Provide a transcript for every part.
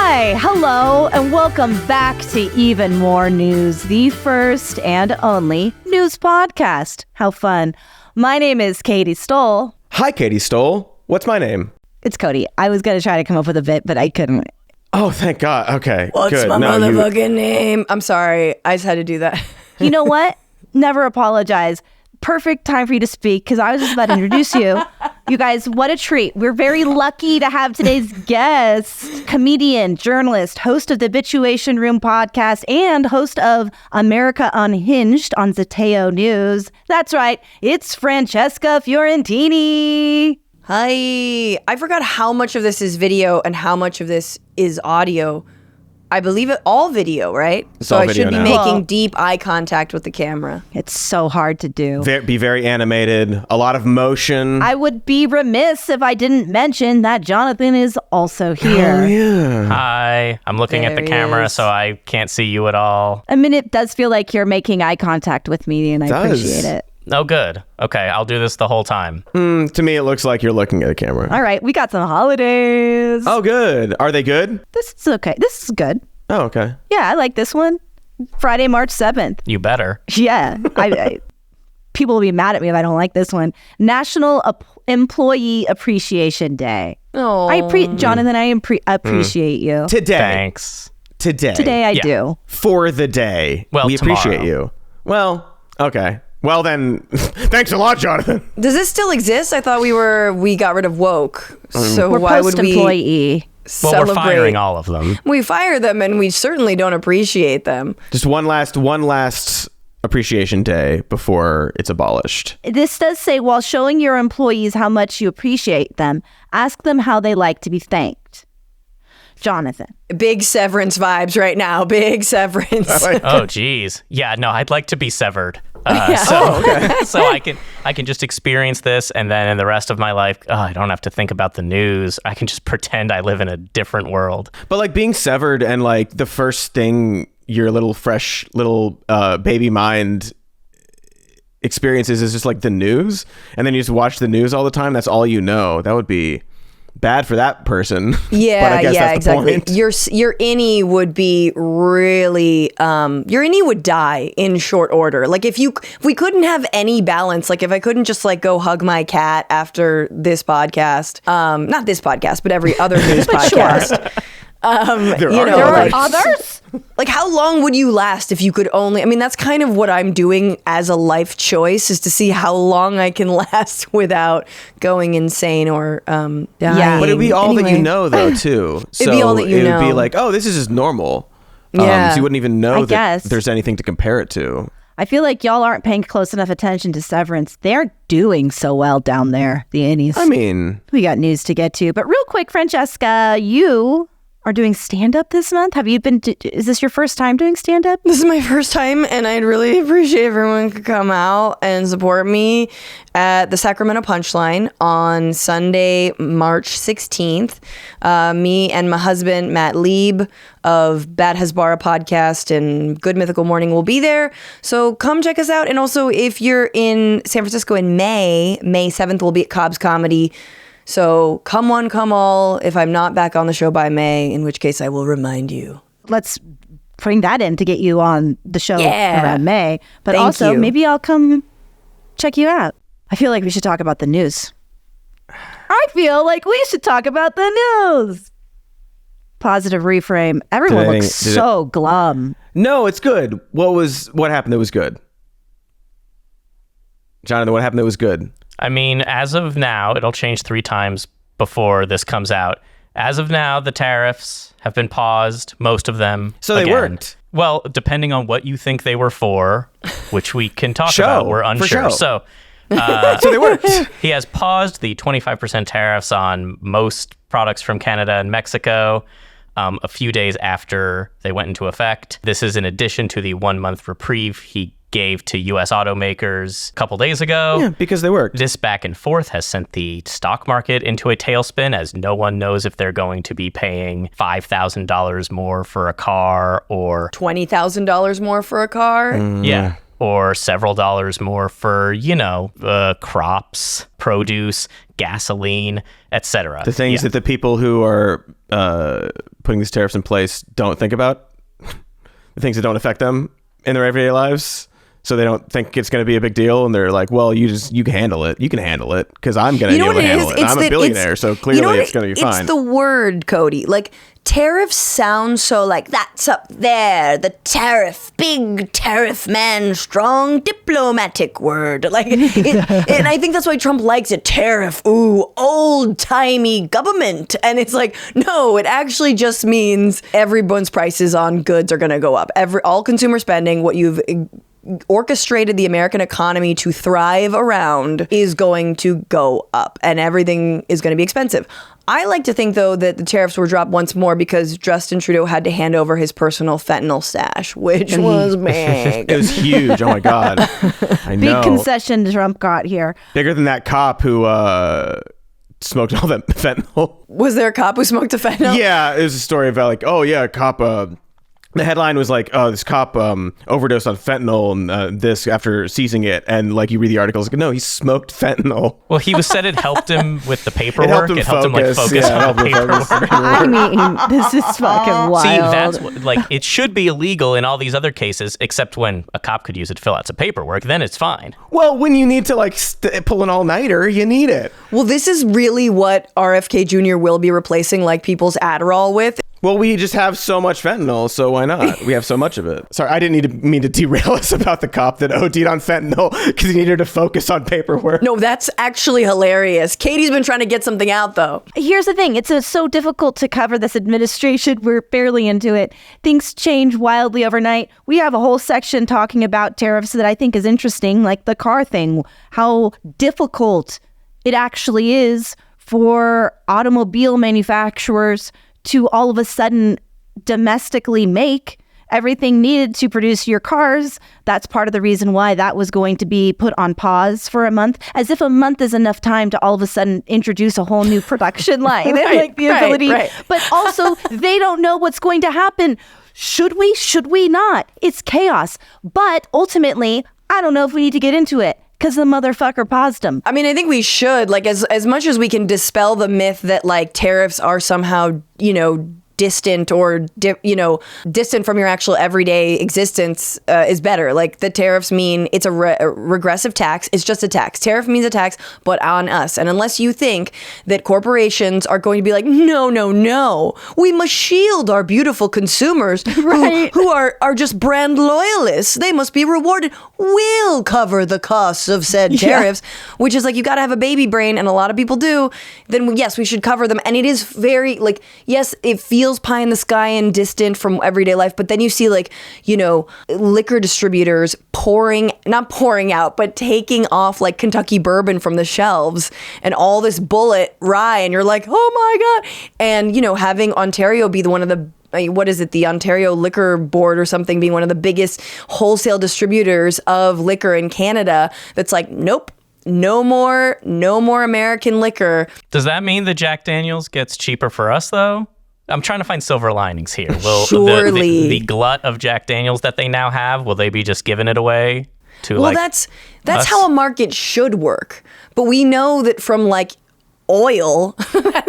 Hi, hello, and welcome back to Even More News, the first and only news podcast. How fun. My name is Katy Stoll. Hi, Katy Stoll. What's my name? It's Cody. I was going to try to come up with a bit, but I couldn't. Oh, thank God. Okay, What's good. my motherfucking name? I'm sorry. I just had to do that. You know what? Never apologize. Perfect time for you to speak, because I was just about to introduce you. You guys, what a treat. We're very lucky to have today's guest, comedian, journalist, host of the Habituation Room podcast, and host of America Unhinged on Zateo News. That's right, it's Francesca Fiorentini. Hi. I forgot how much of this is video and how much of this is audio. I believe it all video, right? So I should be making deep eye contact with the camera. It's so hard to do. Be very animated, a lot of motion. I would be remiss if I didn't mention that Jonathan is also here. Oh, yeah. Hi. I'm looking at the camera, so I can't see you at all. I mean, it does feel like you're making eye contact with me, and I appreciate it. Oh, good. Okay, I'll do this the whole time. To me, it looks like you're looking at a camera. All right, we got some holidays. Oh, good. Are they good? This is okay. This is good. Oh, okay. Yeah, I like this one. Friday, March 7th. You better. Yeah. People will be mad at me if I don't like this one. National Employee Appreciation Day. Oh, Jonathan, I appreciate you. Today. Thanks. Today I do. For the day. Well, we appreciate tomorrow. you. Well, okay. Well then, thanks a lot, Jonathan. does this still exist? I thought we got rid of woke. So We're why would we post-employee. Well, celebrate? we're firing all of them. We fire them and we certainly don't appreciate them. Just one last appreciation day before it's abolished. This does say, while showing your employees how much you appreciate them, ask them how they like to be thanked. Jonathan. Big Severance vibes right now. Big Severance. Oh, geez. Yeah, no, I'd like to be severed. Yeah. So I can just experience this, and then in the rest of my life, I don't have to think about the news. I can just pretend I live in a different world. But like being severed and like the first thing your fresh little baby mind experiences is just like the news, and then you just watch the news all the time. That's all you know. That would be bad for that person. Yeah, but I guess yeah, that's the exactly. point. Your innie would be really your innie would die in short order. Like if we couldn't have any balance, like if I couldn't just like go hug my cat after this podcast, not this podcast, but every other news podcast. There are others? Like how long would you last if you could only, I mean, that's kind of what I'm doing as a life choice, is to see how long I can last without going insane or dying. Yeah. But it'd be all that you know, though, too. It'd be all that you know. It would be like, oh, this is just normal. Yeah. So you wouldn't even know that guess. there's anything to compare it to. I feel like y'all aren't paying close enough attention to Severance. They're doing so well down there, the innies. I mean, we got news to get to. But real quick, Francesca, you are doing stand-up this month. Have you been, is this your first time doing stand-up? This is my first time, and I'd really appreciate everyone could come out and support me at the Sacramento Punchline on Sunday, March 16th. Me and my husband, Matt Lieb of Bad Hasbara podcast and Good Mythical Morning will be there. So come check us out. And also, if you're in San Francisco in May 7th, we'll be at Cobb's Comedy. So come one, come all, if I'm not back on the show by May, in which case I will remind you. Let's bring that in to get you on the show around May. But Thank also, you. maybe I'll come check you out. I feel like we should talk about the news. I feel like we should talk about the news. Positive reframe. Everyone looks so glum. no, it's good. What happened that was good? Jonathan, what happened that was good? I mean, as of now, it'll change 3 times before this comes out. As of now, the tariffs have been paused, most of them. So they again. worked. Well, depending on what you think they were for, which we can talk about, we're unsure. So So they worked. he has paused the 25% tariffs on most products from Canada and Mexico a few days after they went into effect. This is in addition to the 1-month reprieve he gave to U.S. automakers a couple days ago. Yeah, because they worked. This back and forth has sent the stock market into a tailspin, as no one knows if they're going to be paying $5,000 more for a car or $20,000 more for a car. Yeah. or several dollars more for, crops, produce, gasoline, etc. The things that the people who are putting these tariffs in place don't think about, the things that don't affect them in their everyday lives. So they don't think it's going to be a big deal, and they're like, "Well, you can handle it. You can handle it because I'm going to be able to handle it. I'm a billionaire, so clearly it's going to be fine." It's the word, Cody. Like, tariffs sound so like, that's up there, the tariff, big tariff man, strong diplomatic word. Like, and I think that's why Trump likes it. Tariff, ooh, old-timey government. And it's like, no, it actually just means everyone's prices on goods are going to go up. All consumer spending, what you've orchestrated the American economy to thrive around, is going to go up, and everything is going to be expensive. I like to think, though, that the tariffs were dropped once more because Justin Trudeau had to hand over his personal fentanyl stash, which was big. It was huge. Oh my God. I know. Big concession Trump got here. Bigger than that cop who smoked all that fentanyl. Was there a cop who smoked a fentanyl? Yeah, it was a story about like, oh yeah, a cop. The headline was like, oh, this cop overdosed on fentanyl and this after seizing it. And like you read the article, it's like, no, he smoked fentanyl. Well, he was said it helped him with the paperwork. It helped him focus on the paperwork. I mean, this is fucking wild. See, that's like, it should be illegal in all these other cases, except when a cop could use it to fill out some paperwork. Then it's fine. Well, when you need to like pull an all-nighter, you need it. Well, this is really what RFK Jr. will be replacing like people's Adderall with. Well, we just have so much fentanyl, so why not? We have so much of it. Sorry, I didn't mean to derail us about the cop that OD'd on fentanyl because he needed to focus on paperwork. No, that's actually hilarious. Katie's been trying to get something out, though. Here's the thing. It's so difficult to cover this administration. We're barely into it. Things change wildly overnight. We have a whole section talking about tariffs that I think is interesting, like the car thing, how difficult it actually is for automobile manufacturers to all of a sudden domestically make everything needed to produce your cars. That's part of the reason why that was going to be put on pause for a month, as if a month is enough time to all of a sudden introduce a whole new production line. Like the ability, but also they don't know what's going to happen. Should we not? It's chaos. But ultimately, I don't know if we need to get into it, because the motherfucker paused him. I mean, I think we should, like, as much as we can dispel the myth that, like, tariffs are somehow, distant or, distant from your actual everyday existence is better. Like, the tariffs mean it's a regressive tax. It's just a tax. Tariff means a tax, but on us. And unless you think that corporations are going to be like, no, we must shield our beautiful consumers who are just brand loyalists. They must be rewarded. We'll cover the costs of said tariffs, which is like, you got to have a baby brain, and a lot of people do. Then yes, we should cover them. And it is very, like, yes, it feels pie in the sky and distant from everyday life, but then you see, like, liquor distributors not pouring out, but taking off like Kentucky bourbon from the shelves and all this bullet rye, and you're like, oh my God. And having Ontario be one of the the Ontario Liquor Board or something, being one of the biggest wholesale distributors of liquor in Canada, that's like, nope, no more American liquor. Does that mean that Jack Daniels gets cheaper for us, though? I'm trying to find silver linings here. Will Surely. the glut of Jack Daniels that they now have, will they be just giving it away to that's how a market should work. But we know that from like oil,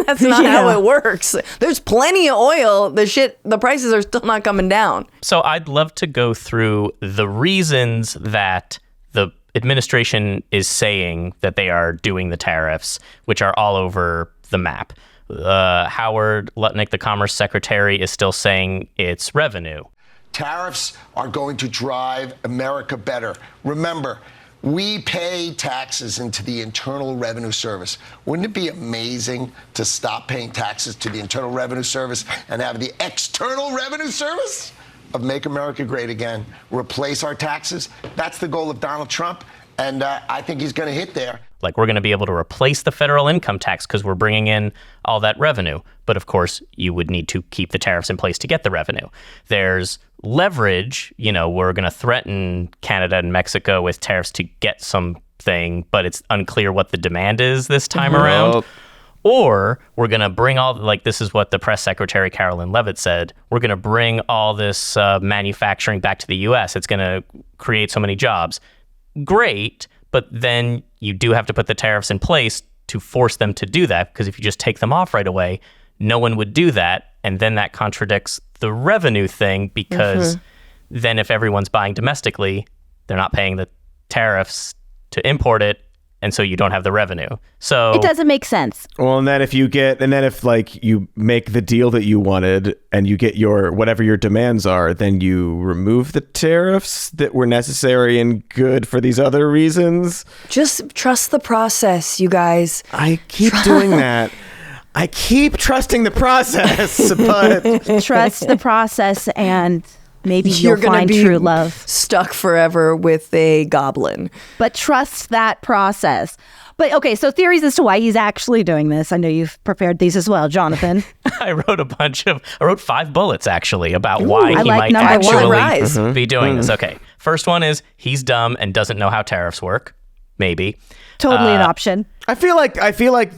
that's not how it works. There's plenty of oil. The prices are still not coming down. So I'd love to go through the reasons that the administration is saying that they are doing the tariffs, which are all over the map. Howard Lutnick, the Commerce Secretary, is still saying it's revenue. Tariffs are going to drive America better. Remember, we pay taxes into the Internal Revenue Service. Wouldn't it be amazing to stop paying taxes to the Internal Revenue Service and have the External Revenue Service of Make America Great Again replace our taxes? That's the goal of Donald Trump, and I think he's going to hit there. Like, we're going to be able to replace the federal income tax because we're bringing in all that revenue. But of course, you would need to keep the tariffs in place to get the revenue. There's leverage. We're going to threaten Canada and Mexico with tariffs to get something, but it's unclear what the demand is this time around. Or we're going to bring all, like, this is what the press secretary Carolyn Levitt said, we're going to bring all this manufacturing back to the U.S. It's going to create so many jobs. Great, but then you do have to put the tariffs in place to force them to do that, because if you just take them off right away, no one would do that. And then that contradicts the revenue thing, because then if everyone's buying domestically, they're not paying the tariffs to import it, and so you don't have the revenue. So it doesn't make sense. Well, and then if like you make the deal that you wanted and you get your whatever your demands are, then you remove the tariffs that were necessary and good for these other reasons. Just trust the process, you guys. I keep doing that. I keep trusting the process, but Trust the process, and maybe You're you'll gonna find be true love. stuck forever with a goblin. But trust that process. But okay, so theories as to why he's actually doing this. I know you've prepared these as well, Jonathan. I wrote 5 bullets actually about why I he like might number one. actually be doing this. Okay. First one is he's dumb and doesn't know how tariffs work. Maybe. Totally an option. I feel like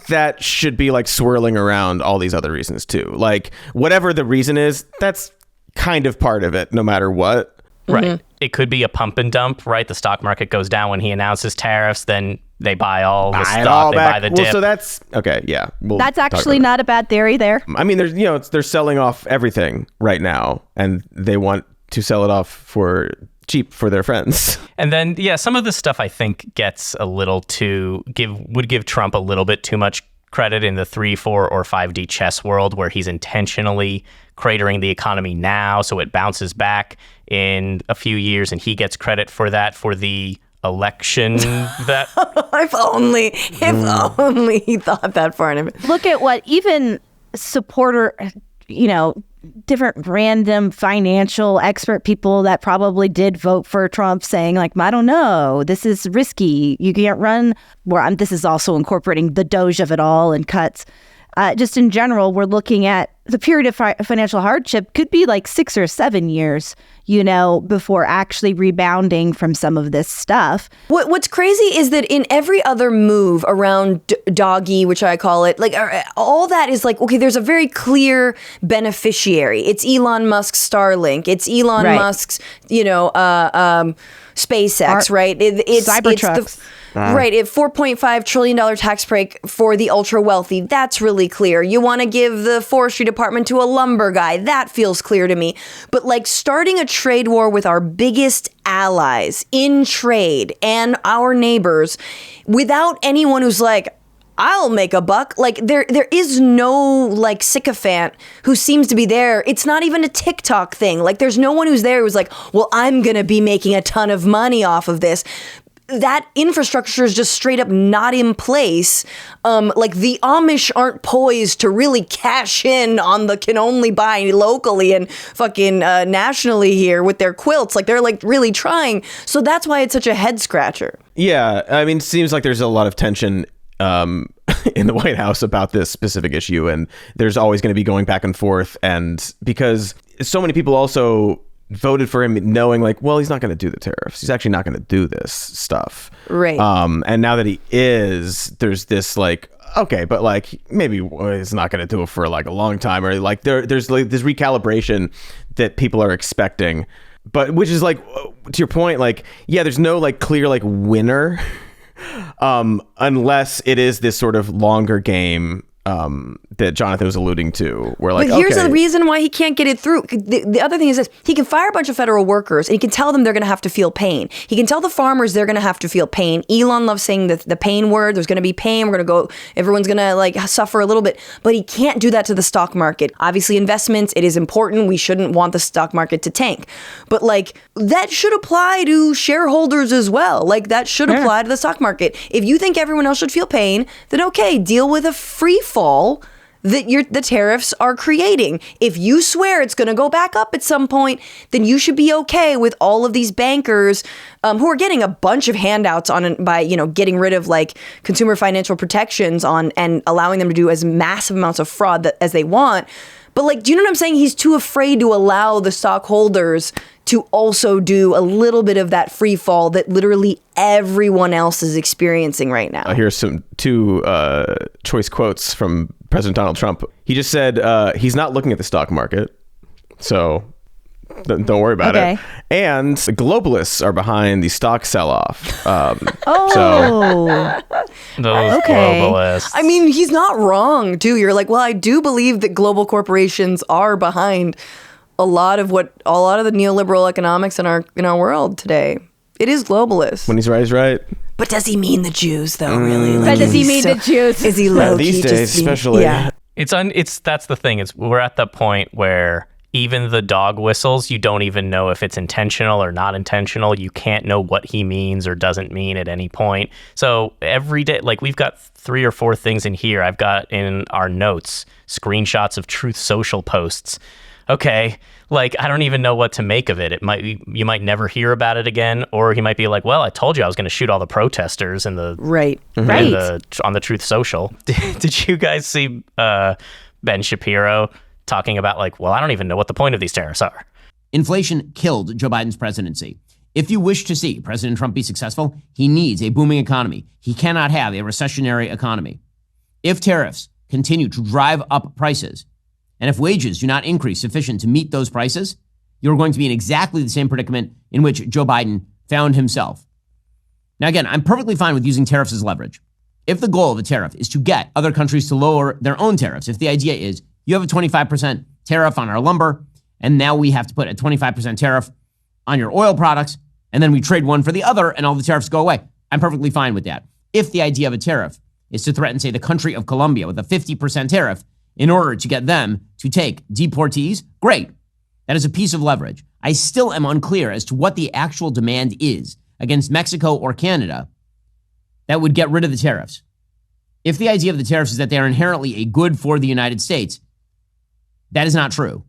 that should be like swirling around all these other reasons too. Like whatever the reason is, that's kind of part of it, no matter what. Right. It could be a pump and dump, right? The stock market goes down when he announces tariffs, then they buy all the stock, they buy the dip. Well, so that's okay. Yeah, That's actually not a bad theory there. I mean, they're selling off everything right now, and they want to sell it off for cheap for their friends. And then, yeah, some of this stuff I think gets a little would give Trump a little bit too much credit in the 3, 4, or 5D chess world, where he's intentionally cratering the economy now so it bounces back in a few years, and he gets credit for that for the election that If only he thought that far in advance. Look at what even supporter, different random financial expert people that probably did vote for Trump saying, like, I don't know, this is risky. You can't run. This is also incorporating the Doge of it all and cuts. Just in general, we're looking at the period of financial hardship could be like 6 or 7 years, before actually rebounding from some of this stuff. What's crazy is that in every other move around doggy, which I call it, like all that is like, okay, there's a very clear beneficiary. It's Elon Musk's Starlink. It's Elon Musk's, SpaceX, right? It's Cybertrucks. Right, a $4.5 trillion tax break for the ultra wealthy. That's really clear. You want to give the forestry department to a lumber guy. That feels clear to me. But like starting a trade war with our biggest allies in trade and our neighbors without anyone who's like, I'll make a buck. Like there is no like sycophant who seems to be there. It's not even a TikTok thing. Like there's no one who's there who's like, well, I'm going to be making a ton of money off of this. That infrastructure is just straight up not in place. Like the Amish aren't poised to really cash in on the can only buy locally and fucking nationally here with their quilts. Like they're like really trying. So that's why it's such a head scratcher. Yeah, I mean, it seems like there's a lot of tension in the White House about this specific issue, and there's always going to be going back and forth. And because so many people also voted for him knowing like, well, he's not going to do the tariffs. He's actually not going to do this stuff. Right. And now that he is, there's this like, okay, but like maybe he's not going to do it for like a long time, or like there's like this recalibration that people are expecting, but which is like, to your point, like, yeah, there's no like clear like winner unless it is this sort of longer game that Jonathan was alluding to, where like, but here's the reason why he can't get it through. The other thing is this: he can fire a bunch of federal workers, and he can tell them they're going to have to feel pain. He can tell the farmers they're going to have to feel pain. Elon loves saying the pain word. There's going to be pain. We're going to go. Everyone's going to like suffer a little bit. But he can't do that to the stock market. Obviously, investments, it is important. We shouldn't want the stock market to tank. But like that should apply to shareholders as well. Like that should apply to the stock market. If you think everyone else should feel pain, then okay, deal with a free fall that the tariffs are creating. If you swear it's going to go back up at some point, then you should be okay with all of these bankers who are getting a bunch of handouts by getting rid of like consumer financial protections on and allowing them to do as massive amounts of fraud as they want. But like, do you know what I'm saying? He's too afraid to allow the stockholders to also do a little bit of that free fall that literally everyone else is experiencing right now. Here's two choice quotes from President Donald Trump. He just said he's not looking at the stock market, so don't worry about it. And the globalists are behind the stock sell-off. Those globalists. I mean, he's not wrong, too. You're like, well, I do believe that global corporations are behind a lot of the neoliberal economics in our world today. It is globalist. When he's right, he's right. But does he mean the Jews, though? Really? But does he mean the Jews? Is he low these days, especially? Yeah. That's the thing. We're at the point where even the dog whistles, you don't even know if it's intentional or not intentional. You can't know what he means or doesn't mean at any point. So every day, like we've got 3 or 4 things in here. I've got in our notes screenshots of Truth Social posts. Okay, like I don't even know what to make of it. You might never hear about it again, or he might be like, "Well, I told you I was going to shoot all the protesters in the on the Truth Social." Did you guys see Ben Shapiro talking about like, "Well, I don't even know what the point of these tariffs are." Inflation killed Joe Biden's presidency. If you wish to see President Trump be successful, he needs a booming economy. He cannot have a recessionary economy. If tariffs continue to drive up prices, and if wages do not increase sufficient to meet those prices, you're going to be in exactly the same predicament in which Joe Biden found himself. Now, again, I'm perfectly fine with using tariffs as leverage. If the goal of a tariff is to get other countries to lower their own tariffs, if the idea is you have a 25% tariff on our lumber, and now we have to put a 25% tariff on your oil products, and then we trade one for the other, and all the tariffs go away, I'm perfectly fine with that. If the idea of a tariff is to threaten, say, the country of Colombia with a 50% tariff, in order to get them to take deportees, great. That is a piece of leverage. I still am unclear as to what the actual demand is against Mexico or Canada that would get rid of the tariffs. If the idea of the tariffs is that they are inherently a good for the United States, that is not true.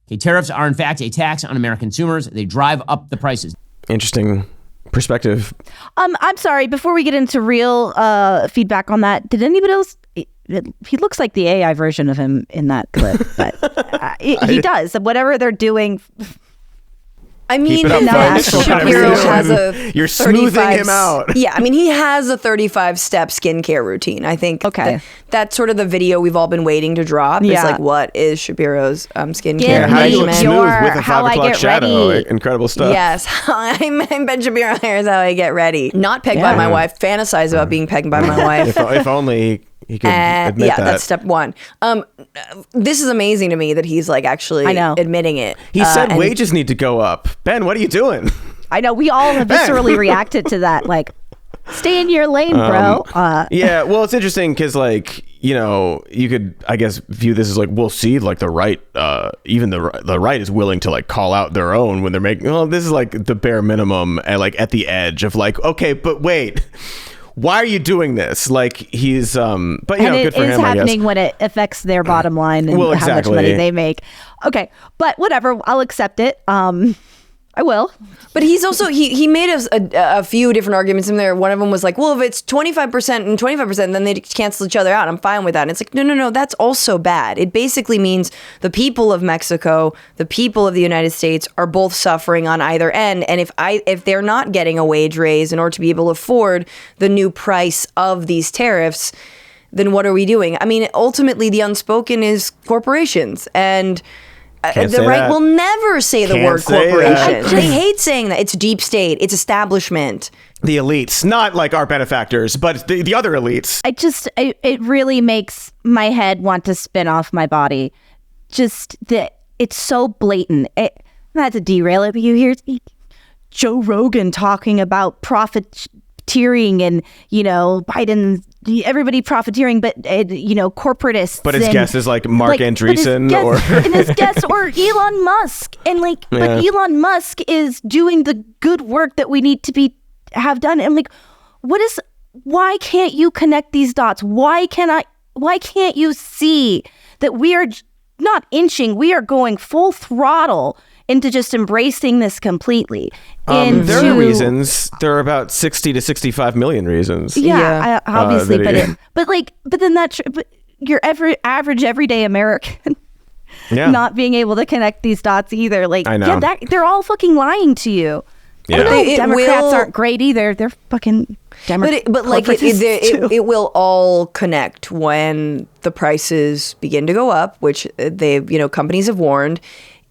Okay, tariffs are in fact a tax on American consumers. They drive up the prices. Interesting perspective. I'm sorry, before we get into real feedback on that, did anybody else... He looks like the AI version of him in that clip, but he does. Whatever they're doing. I mean, Shapiro has a You're smoothing him out. Yeah, I mean, he has a 35-step skincare routine. I think that's sort of the video we've all been waiting to drop. It's like, what is Shapiro's skincare regimen? Smooth with a 5 o'clock shadow. Like, incredible stuff. Yes. I'm Ben Shapiro. Here's how I get ready. Not pegged by my wife. Fantasize about being pegged by my wife. If only he could admit that. That's step 1. This is amazing to me that he's like actually admitting it. He said wages need to go up. Ben, what are you doing? I know we all have viscerally reacted to that. Like, stay in your lane, bro. Yeah, well, it's interesting because, like, you know, you could, I guess, view this as like, we'll see, like the right, even the right is willing to like call out their own when they're making. Well, this is like the bare minimum, and like at the edge of like, okay, but wait. Why are you doing this? Like he's, but you know, good for him. And it is happening when it affects their bottom line and how much money they make. Okay, but whatever, I'll accept it. I will. But he's also, he made a few different arguments in there. One of them was like, well, if it's 25% and 25%, then they cancel each other out. I'm fine with that. And it's like, no, that's also bad. It basically means the people of Mexico, the people of the United States are both suffering on either end. And if they're not getting a wage raise in order to be able to afford the new price of these tariffs, then what are we doing? I mean, ultimately, the unspoken is corporations. And the right will never say the word corporation. They hate saying that. It's deep state. It's establishment. The elites, not like our benefactors, but the other elites. It really makes my head want to spin off my body. Just that it's so blatant. Not to derail it, but you hear Joe Rogan talking about profiteering and, you know, Biden, everybody profiteering, but, you know, corporatists. But his guess is like Mark Andreessen or Elon Musk. And like, but Elon Musk is doing the good work that we need to have done. And like, why can't you connect these dots? Why can't you see that we are not inching, we are going full throttle into just embracing this completely? There are reasons. There are about 60 to 65 million reasons. Obviously, but then your average everyday American not being able to connect these dots either. Like, I know. yeah, they're all fucking lying to you. Yeah. Democrats aren't great either. They're fucking Democrats. But like it will all connect when the prices begin to go up, which companies have warned,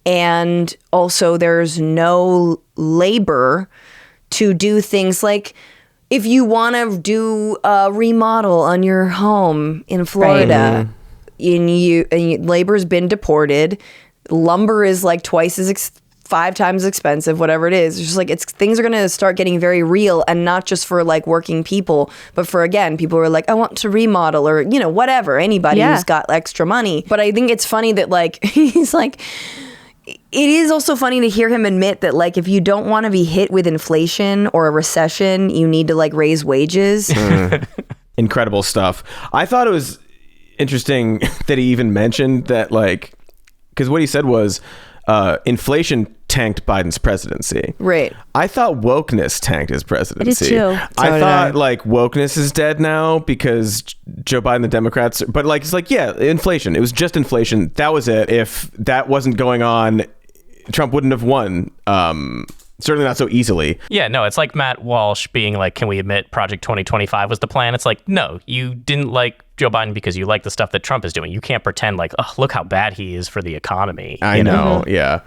and also there's no labor to do things like if you want to do a remodel on your home in Florida, and labor's been deported, lumber is like twice as 5 times expensive, whatever it is. It's just like things are going to start getting very real, and not just for like working people, but for, again, people who are like, I want to remodel, or, whatever, anybody who's got extra money. But I think it's funny that like, he's like, it is also funny to hear him admit that like, if you don't want to be hit with inflation or a recession, you need to like raise wages. Incredible stuff. I thought it was interesting that he even mentioned that, like, because what he said was inflation tanked Biden's presidency. Right. I thought wokeness tanked his presidency. It is too. I thought like wokeness is dead now because Joe Biden, the Democrats, but like, it's like, yeah, inflation. It was just inflation. That was it. If that wasn't going on, Trump wouldn't have won. Certainly not so easily. Yeah, no, it's like Matt Walsh being like, can we admit Project 2025 was the plan? It's like, no, you didn't like Joe Biden because you like the stuff that Trump is doing. You can't pretend like, oh, look how bad he is for the economy. I know, yeah.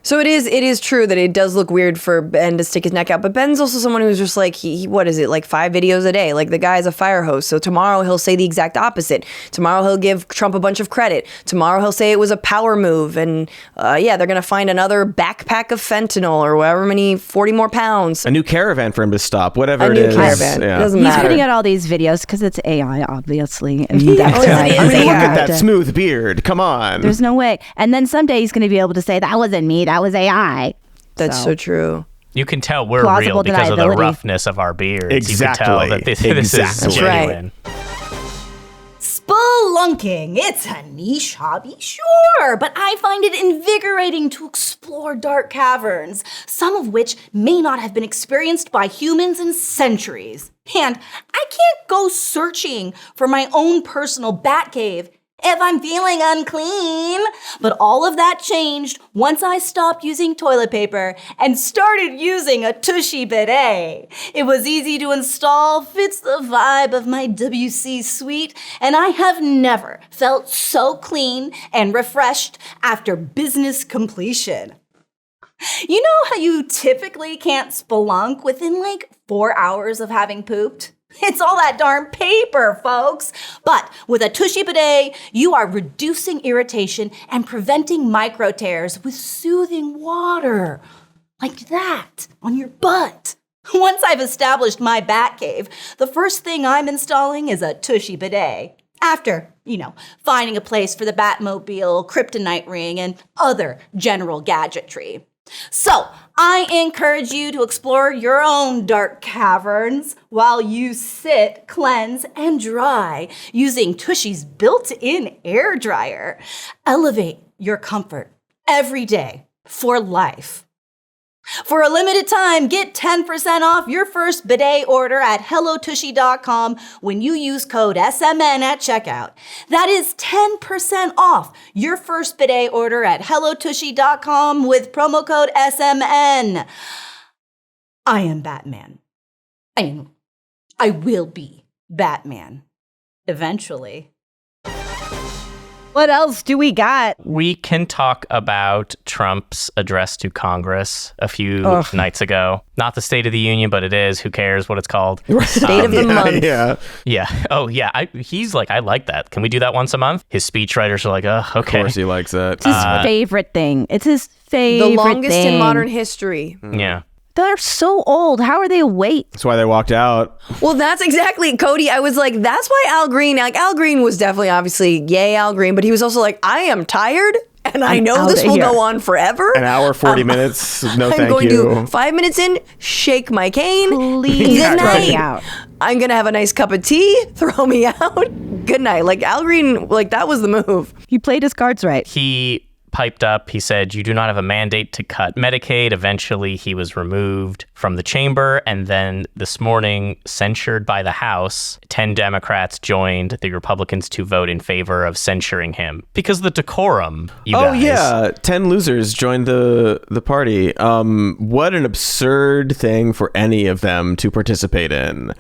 So it is true that it does look weird for Ben to stick his neck out, but Ben's also someone who's just like, he what is it, like 5 videos a day? Like, the guy's a fire hose. So tomorrow he'll say the exact opposite. Tomorrow he'll give Trump a bunch of credit. Tomorrow he'll say it was a power move, and they're gonna find another backpack of fentanyl or however many 40 more pounds. A new caravan for him to stop, whatever A it new is. caravan. Yeah. It doesn't He's matter. putting out all these videos because it's AI, obviously. And that's it why. is I mean, look AI. at that smooth beard. Come on. There's no way. And then someday he's going to be able to say, that wasn't me, that was AI. That's so true. You can tell we're Plausible real because of the deniability. roughness of our beards. Exactly. You can tell that this is Exactly. genuine. Spelunking, it's a niche hobby, sure, but I find it invigorating to explore dark caverns, some of which may not have been experienced by humans in centuries. And I can't go searching for my own personal bat cave if I'm feeling unclean. But all of that changed once I stopped using toilet paper and started using a Tushy bidet. It was easy to install, fits the vibe of my WC suite, and I have never felt so clean and refreshed after business completion. You know how you typically can't spelunk within like 4 hours of having pooped? It's all that darn paper, folks. But with a Tushy bidet, you are reducing irritation and preventing micro tears with soothing water. Like that, on your butt. Once I've established my bat cave, the first thing I'm installing is a Tushy bidet. After, finding a place for the Batmobile, kryptonite ring, and other general gadgetry. So, I encourage you to explore your own dark caverns while you sit, cleanse, and dry using Tushy's built-in air dryer. Elevate your comfort every day for life. For a limited time, get 10% off your first bidet order at HelloTushy.com when you use code SMN at checkout. That is 10% off your first bidet order at HelloTushy.com with promo code SMN. I am Batman. I will be Batman. Eventually. What else do we got? We can talk about Trump's address to Congress a few nights ago. Not the State of the Union, but it is. Who cares what it's called? State of the month. Yeah. Yeah. Oh, yeah. He's like, I like that. Can we do that once a month? His speechwriters are like, okay. Of course he likes that. It's his favorite thing. It's his favorite The longest thing. in modern history. Yeah. They're so old. How are they awake? That's why they walked out. Well, that's exactly, Cody, I was like, that's why Al Green was definitely, obviously, yay, Al Green, but he was also like, I am tired, and I know out this of will here. go on forever. An hour, 40 minutes. No, I'm thank going you. to 5 minutes in, shake my cane. Please Good throw me night. out. I'm going to have a nice cup of tea. Throw me out. Good night. Like, Al Green, like, that was the move. He played his cards right. He piped up. He said, "You do not have a mandate to cut Medicaid." Eventually, he was removed from the chamber. And then this morning, censured by the House, 10 Democrats joined the Republicans to vote in favor of censuring him because the decorum, you guys. Yeah. 10 losers joined the party. What an absurd thing for any of them to participate in.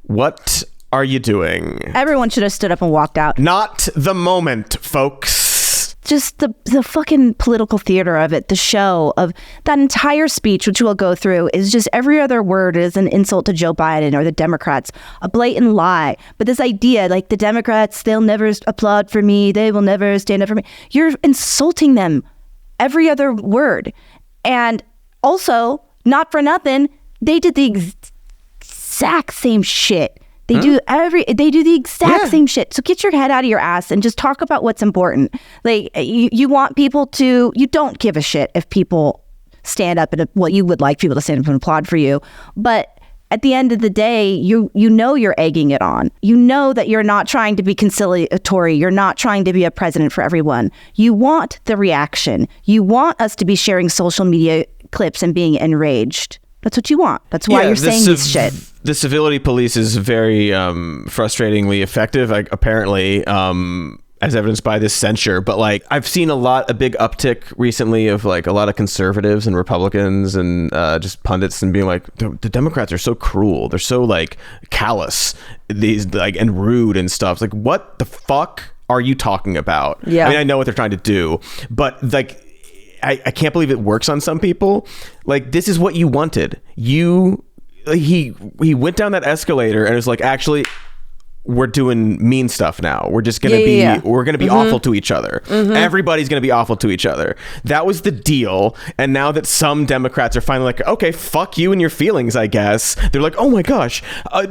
What are you doing? Everyone should have stood up and walked out. Not the moment, folks. Just the fucking political theater of it, the show of that entire speech, which we'll go through, is just every other word is an insult to Joe Biden or the Democrats, a blatant lie. But this idea, like the Democrats, they'll never applaud for me, they will never stand up for me. You're insulting them every other word. And also, not for nothing, they did the exact same shit. They do the exact same shit. So get your head out of your ass and just talk about what's important. Like you want people to, you don't give a shit if people stand up and what you would like people to stand up and applaud for you. But at the end of the day, you know you're egging it on. You know that you're not trying to be conciliatory. You're not trying to be a president for everyone. You want the reaction. You want us to be sharing social media clips and being enraged. That's what you want. That's why you're saying this shit. The civility police is very frustratingly effective, apparently, as evidenced by this censure. But like, I've seen a big uptick recently of like a lot of conservatives and Republicans and just pundits and being like, the Democrats are so cruel. They're so like callous, and rude and stuff. It's like, what the fuck are you talking about? Yeah. I mean, I know what they're trying to do, but like, I can't believe it works on some people. Like, this is what you wanted. He went down that escalator and was like, actually, we're doing mean stuff now. We're just gonna we're gonna be awful to each other. Everybody's gonna be awful to each other. That was the deal. And now that some Democrats are finally like, okay, fuck you and your feelings, I guess. They're like, oh my gosh,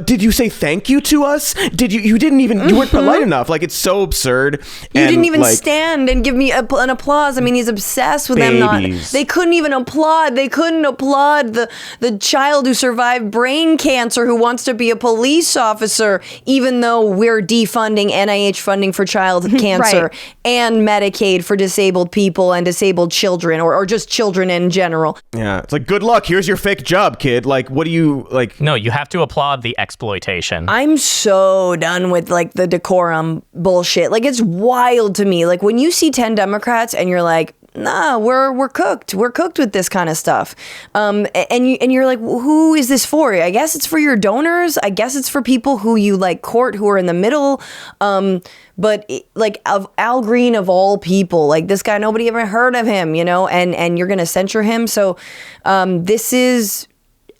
did you say thank you to us? You didn't even, you weren't polite enough. Like, it's so absurd. You didn't even stand and give me an applause. I mean, he's obsessed with babies. They couldn't even applaud. They couldn't applaud the child who survived brain cancer who wants to be a police officer, even though we're defunding NIH funding for child cancer Right. and Medicaid for disabled people and disabled children or just children in general. Yeah, it's like, good luck. Here's your fake job, kid. Like, what do you like? No, you have to applaud the exploitation. I'm so done with like the decorum bullshit. Like, it's wild to me. Like, when you see 10 Democrats and you're like, nah, we're cooked. We're cooked with this kind of stuff. And you're like, who is this for? I guess it's for your donors. I guess it's for people who you like court who are in the middle. But like, of Al Green of all people, like this guy, nobody ever heard of him, you know, and you're going to censure him. So this is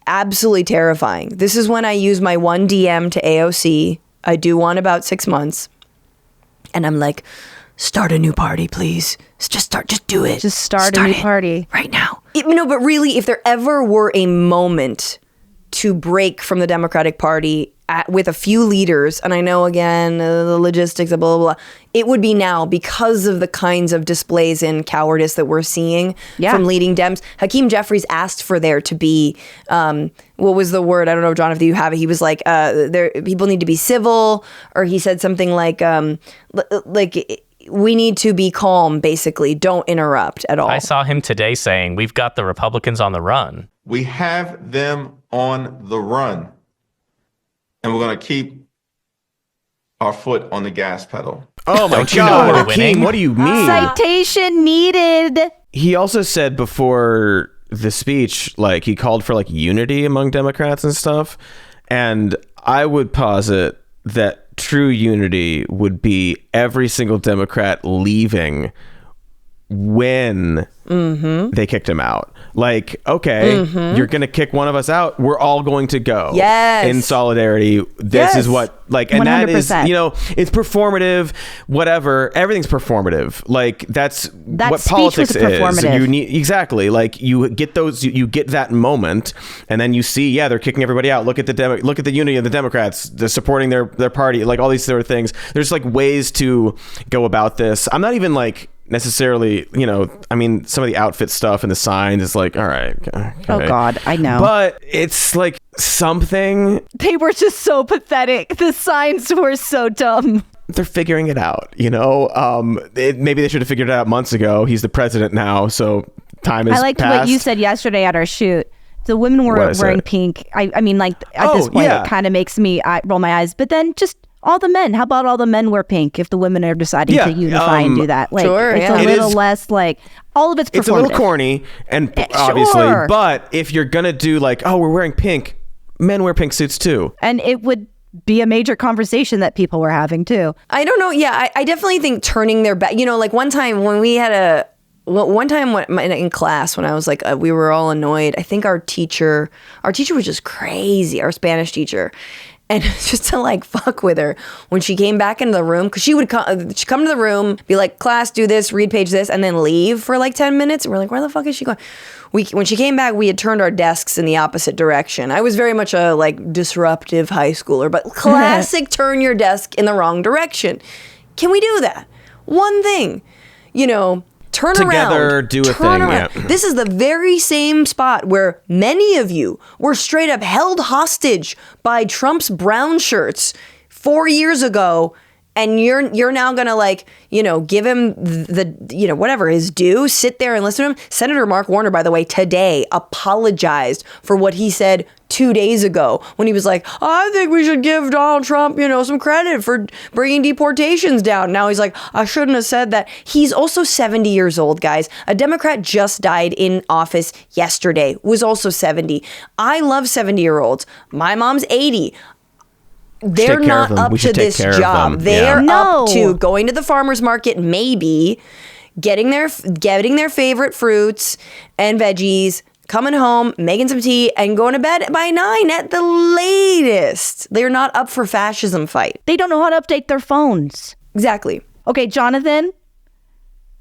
absolutely terrifying. This is when I use my one DM to AOC. I do one about 6 months. And I'm like, start a new party, please. Just do it. Just start a new party. Right now. But really, if there ever were a moment to break from the Democratic Party with a few leaders, and I know, again, the logistics, blah, blah, blah, it would be now because of the kinds of displays in cowardice that we're seeing from leading Dems. Hakeem Jeffries asked for there to be, what was the word? I don't know, John, if you have it. He was like, people need to be civil, or he said something like we need to be calm, basically. Don't interrupt at all. I saw him today saying, we've got the Republicans on the run. We have them on the run. And we're going to keep our foot on the gas pedal. Oh my Don't you know God, we're Hakeem, winning? what do you mean? Citation needed. He also said before the speech, like, he called for like unity among Democrats and stuff. And I would posit that true unity would be every single Democrat leaving when they kicked him out. Like, okay, you're going to kick one of us out. We're all going to go. Yes. In solidarity. This is what, like, and 100%. that is, you know, it's performative, whatever. Everything's performative. Like, that's what speech politics was is. performative. You need, exactly. Like, you get those, you get that moment, and then you see, they're kicking everybody out. Look at the unity of the Democrats. They're supporting their party. Like, all these sort of things. There's like ways to go about this. I'm not even like necessarily, you know, I mean, some of the outfit stuff and the signs is like, all right. Okay. Oh God, I know. But it's like something. They were just so pathetic. The signs were so dumb. they're figuring it out, you know. Maybe they should have figured it out months ago. He's the president now, so time has I liked passed. what you said yesterday at our shoot. The women were wearing pink. I mean, like at this point, it kind of makes me roll my eyes. But then just all the men. How about all the men wear pink if the women are deciding to unify and do that? Like, it's a little less like all of it's performative. It's a little corny, and obviously, but if you're gonna do like, oh, we're wearing pink, men wear pink suits too, and it would be a major conversation that people were having too. I don't know. Yeah, I definitely think turning their back. You know, like one time when we had one time in class when I was like, we were all annoyed. I think our teacher was just crazy. Our Spanish teacher. And just to like fuck with her when she came back into the room, because she'd come to the room, be like, class, do this, read page this, and then leave for like 10 minutes. And we're like, where the fuck is she going? When she came back, we had turned our desks in the opposite direction. I was very much a like disruptive high schooler, but classic turn your desk in the wrong direction. Can we do that? One thing, you know, turn together, around. do a thing. Yeah. This is the very same spot where many of you were straight up held hostage by Trump's brown shirts 4 years ago. And you're now gonna like, you know, give him the, you know, whatever his due, sit there and listen to him. Senator Mark Warner, by the way, today apologized for what he said 2 days ago when he was like, I think we should give Donald Trump, you know, some credit for bringing deportations down. Now he's like, I shouldn't have said that. He's also 70 years old, guys. A Democrat just died in office yesterday, was also 70. I love 70-year-olds. My mom's 80. They're not up to this job. They're up to going to the farmer's market, maybe getting their favorite fruits and veggies, coming home, making some tea, and going to bed by 9 at the latest. They're not up for fascism fight. They don't know how to update their phones. Exactly. Okay, Jonathan,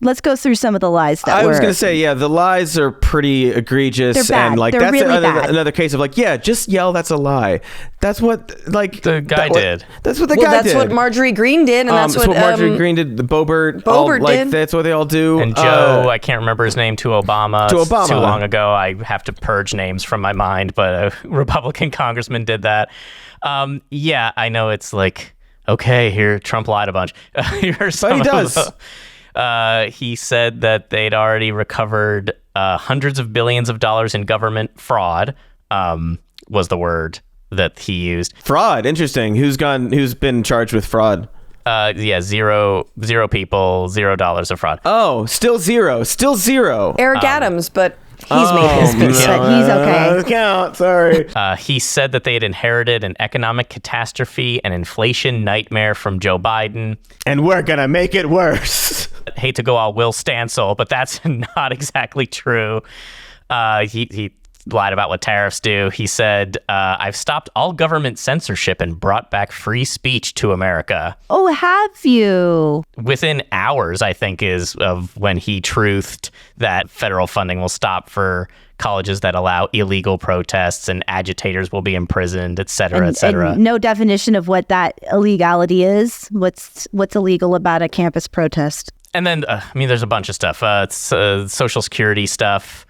let's go through some of the lies that I was going to say, yeah, the lies are pretty egregious. They're bad. And like They're that's really bad. another case of like, yeah, just yell that's a lie. That's what like the guy did. That's what the guy did. That's what Marjorie Greene did, and that's what Marjorie Greene did. The Boebert did. That's what they all do. And Joe, I can't remember his name, to Obama. Too long ago. I have to purge names from my mind, but a Republican congressman did that. Yeah, I know it's like, okay, here, Trump lied a bunch. But he does. He said that they'd already recovered hundreds of billions of dollars in government fraud, was the word that he used. Fraud. Interesting. Who's been charged with fraud? Yeah, zero people, $0 of fraud. Oh, still zero. Eric Adams, but he's made his peace. But he's okay. Count. Sorry. He said that they had inherited an economic catastrophe, an inflation nightmare from Joe Biden. And we're going to make it worse. I hate to go all Will Stansel, but that's not exactly true. He lied about what tariffs do. He said, I've stopped all government censorship and brought back free speech to America. Oh, have you? Within hours, I think, is of when he truthed that federal funding will stop for colleges that allow illegal protests and agitators will be imprisoned, et cetera, et cetera. And no definition of what that illegality is. What's illegal about a campus protest? And then, there's a bunch of stuff. It's Social Security stuff.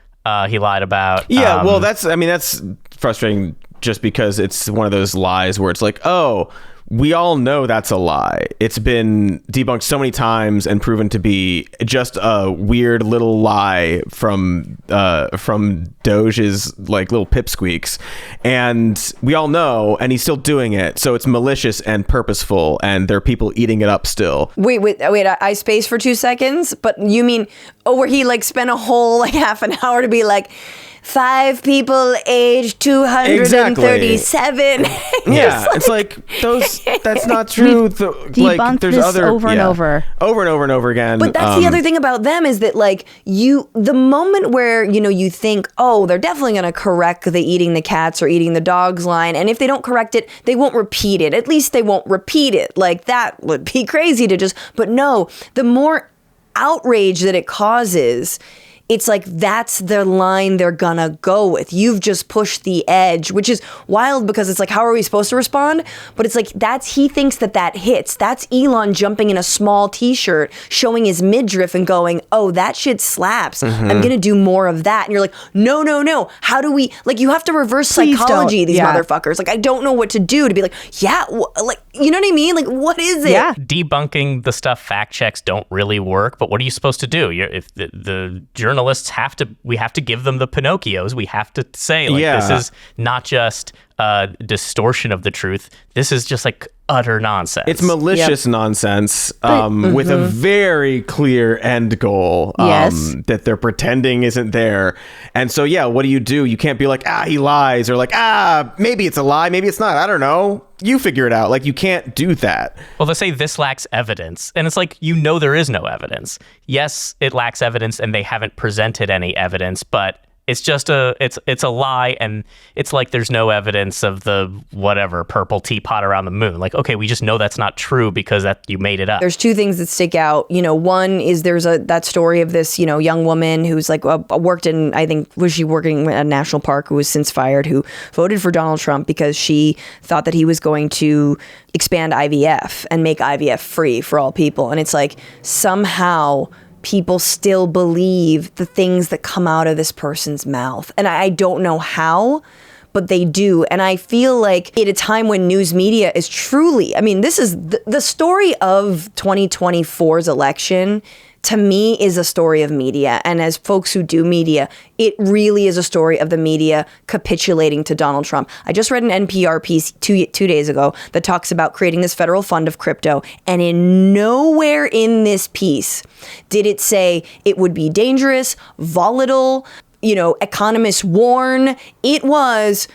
He lied about. Yeah, well, that's frustrating just because it's one of those lies where it's like, oh, we all know that's a lie. It's been debunked so many times and proven to be just a weird little lie from Doge's like little pipsqueaks. And we all know, and he's still doing it. So it's malicious and purposeful, and there are people eating it up still. Wait, I spaced for 2 seconds, but you mean, where he like spent a whole like half an hour to be like, 5 people aged 237. Yeah, it's like those. That's not true. Debunked there's this other over and over and over again. But that's the other thing about them is that like the moment where you think, oh, they're definitely going to correct the eating the cats or eating the dogs line, and if they don't correct it, they won't repeat it. At least they won't repeat it. Like that would be crazy to just. But no, the more outrage that it causes, it's like that's the line they're gonna go with. You've just pushed the edge, which is wild because it's like, how are we supposed to respond? But it's like, he thinks that hits. That's Elon jumping in a small t-shirt, showing his midriff and going, oh, that shit slaps. Mm-hmm. I'm gonna do more of that. And you're like, no. How do we, like, you have to reverse psychology, these motherfuckers. Like, I don't know what to do to be like, yeah, like, You know what I mean? Like, what is it? Yeah. Debunking the stuff, fact checks don't really work, but what are you supposed to do? If the journalists we have to give them the Pinocchios. We have to say, like, this is not just distortion of the truth. This is just like utter nonsense. It's malicious nonsense with a very clear end goal that they're pretending isn't there. And so, what do? You can't be like, he lies, or like, maybe it's a lie, maybe it's not. I don't know. You figure it out. Like, you can't do that. Well, they say this lacks evidence. And it's like, there is no evidence. Yes, it lacks evidence and they haven't presented any evidence, but it's just it's a lie, and it's like there's no evidence of the whatever purple teapot around the moon. Like, okay, we just know that's not true because you made it up. There's two things that stick out. One is there's that story of this, young woman who's like worked in, I think, was she working at a national park, who was since fired, who voted for Donald Trump because she thought that he was going to expand IVF and make IVF free for all people. And it's like, somehow people still believe the things that come out of this person's mouth. And I don't know how, but they do. And I feel like at a time when news media is truly, this is the story of 2024's election, to me, is a story of media. And as folks who do media, it really is a story of the media capitulating to Donald Trump. I just read an NPR piece two days ago that talks about creating this federal fund of crypto. And in nowhere in this piece did it say it would be dangerous, volatile, economists warn. It was,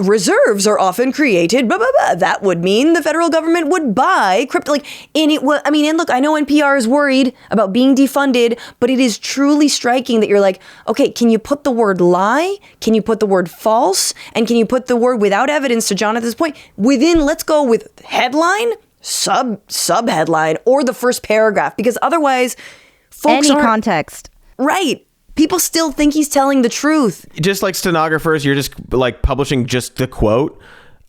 reserves are often created, blah, blah, blah. That would mean the federal government would buy crypto. And look, I know NPR is worried about being defunded, but it is truly striking that you're like, okay, can you put the word lie? Can you put the word false? And can you put the word without evidence, to Jonathan's point, within, let's go with headline, sub-headline, or the first paragraph? Because otherwise, folks any context. Right. People still think he's telling the truth. Just like stenographers, you're just like publishing just the quote.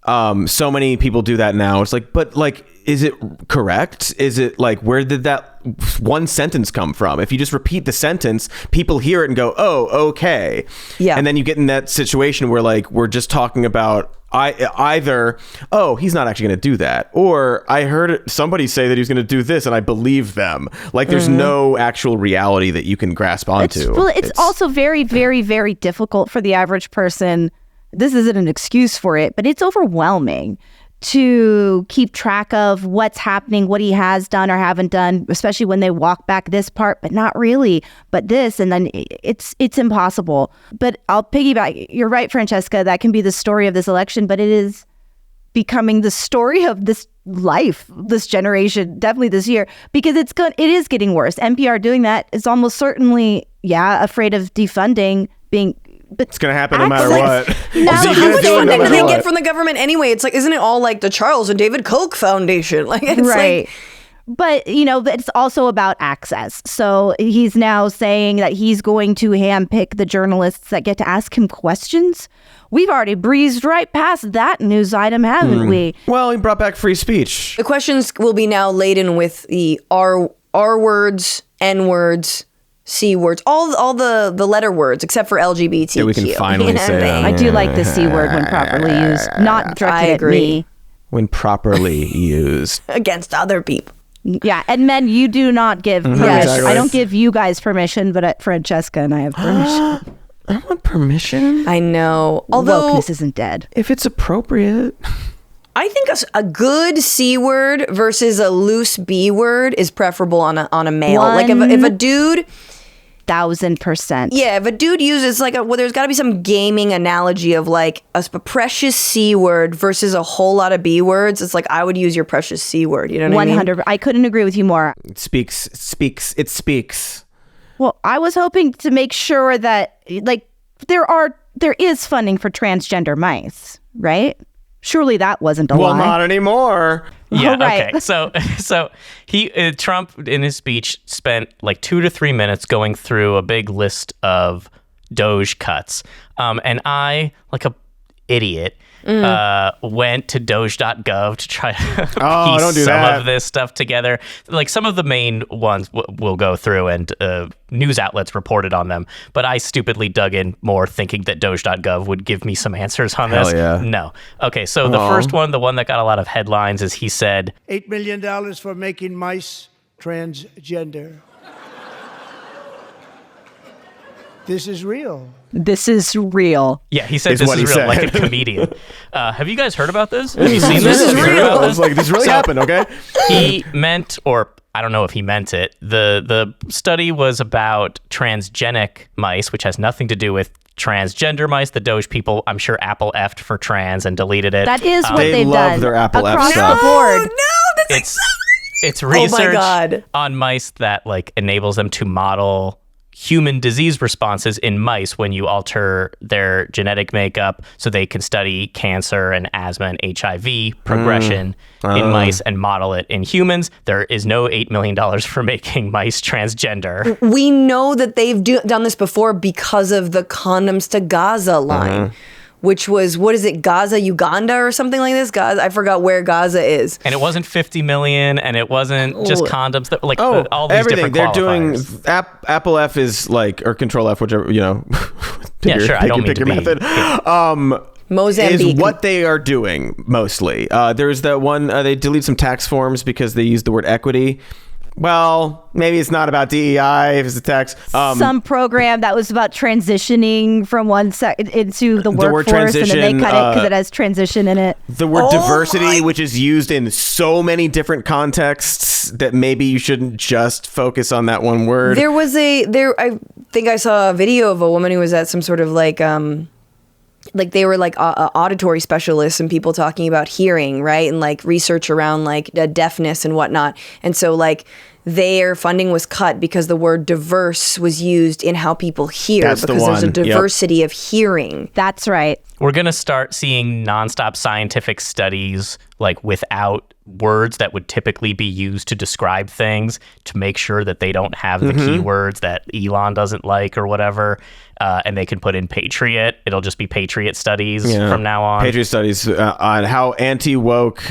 So many people do that now. It's like, but like, is it correct? Is it like, where did that one sentence come from? If you just repeat the sentence, people hear it and go, oh, okay. Yeah. And then you get in that situation where like, we're just talking about either, oh, he's not actually going to do that, or I heard somebody say that he was going to do this and I believe them. Like, there's no actual reality that you can grasp onto. It's also very, very, very difficult for the average person. This isn't an excuse for it, but it's overwhelming to keep track of what's happening, what he has done or haven't done, especially when they walk back this part, but not really, but this, and then it's impossible. But I'll piggyback. You're right, Francesca, that can be the story of this election, but it is becoming the story of this life, this generation, definitely this year, because it is getting worse. NPR doing that is almost certainly, afraid of defunding being. But it's going to happen no matter what. How much funding do they get from the government anyway? It's like, isn't it all like the Charles and David Koch Foundation? Like, it's right. But, it's also about access. So he's now saying that he's going to handpick the journalists that get to ask him questions. We've already breezed right past that news item, haven't we? Well, he brought back free speech. The questions will be now laden with the R words, N words, C words, all the letter words except for LGBTQ. Yeah, we can finally say them. I do like the C word when properly used, not directed at me. When properly used. Against other people. Yeah, and men, you do not give permission. Exactly. I don't give you guys permission, but at Francesca and I have permission. I want permission. I know. Although wokeness isn't dead. If it's appropriate. I think a good C word versus a loose B word is preferable on a male. Like if a dude... 1,000%. Yeah, if a dude uses there's got to be some gaming analogy of like a precious C word versus a whole lot of B words. It's like, I would use your precious C word. You know what I mean? 100. I couldn't agree with you more. It speaks. Well, I was hoping to make sure that there is funding for transgender mice, right? Surely that wasn't a lie. Well, not anymore. Yeah. Right. Okay. So Trump in his speech spent like 2 to 3 minutes going through a big list of Doge cuts. And I, like a idiot, went to Doge.gov to try to don't do piece some that. of this stuff together. Like some of the main ones we'll go through, and news outlets reported on them. But I stupidly dug in more, thinking that Doge.gov would give me some answers on this. Hell yeah. No. Okay, so the first one, the one that got a lot of headlines, is he said, $8 million for making mice transgender. This is real. This is real. yeah, he said Is this what is he real, like a said. comedian. Have you guys heard about this? Have you seen This this? is Have you heard real. about I was like, this really happened, okay? He meant, or I don't know if he meant it, the study was about transgenic mice, which has nothing to do with transgender mice. The Doge people, I'm sure Apple effed for trans and deleted it. That is what They they've love done their Apple F across stuff. the board. It's research God. on mice that like enables them to model human disease responses in mice when you alter their genetic makeup so they can study cancer and asthma and HIV progression in mice and model it in humans. There is no $8 million for making mice transgender. We know that they've done this before because of the Condoms to Gaza line, which was, what is it, Gaza, Uganda or something like this? Gaza, I forgot where Gaza is. And it wasn't 50 million, and it wasn't just condoms. That, like all these Everything. different They're doing qualifiers. Apple F is like, or Control F, whichever, you know. Yeah, sure. I don't mean pick to your be. method. Mozambique. Is what they are doing mostly. There's that one, they delete some tax forms because they use the word equity. Well, maybe it's not about DEI if it's a tax. Some program that was about transitioning from one into the word workforce, and then they transition, cut it because it has transition in it. The word diversity, which is used in so many different contexts that maybe you shouldn't just focus on that one word. I think I saw a video of a woman who was at some sort of like they were like auditory specialists and people talking about hearing, right? And like research around like deafness and whatnot. And so like their funding was cut because the word diverse was used in how people hear. That's the because there's a one. Yep. diversity of hearing. That's right. We're going to start seeing nonstop scientific studies like without words that would typically be used to describe things, to make sure that they don't have the keywords that Elon doesn't like or whatever. And they can put in Patriot. It'll just be Patriot studies from now on. Patriot studies on how anti-woke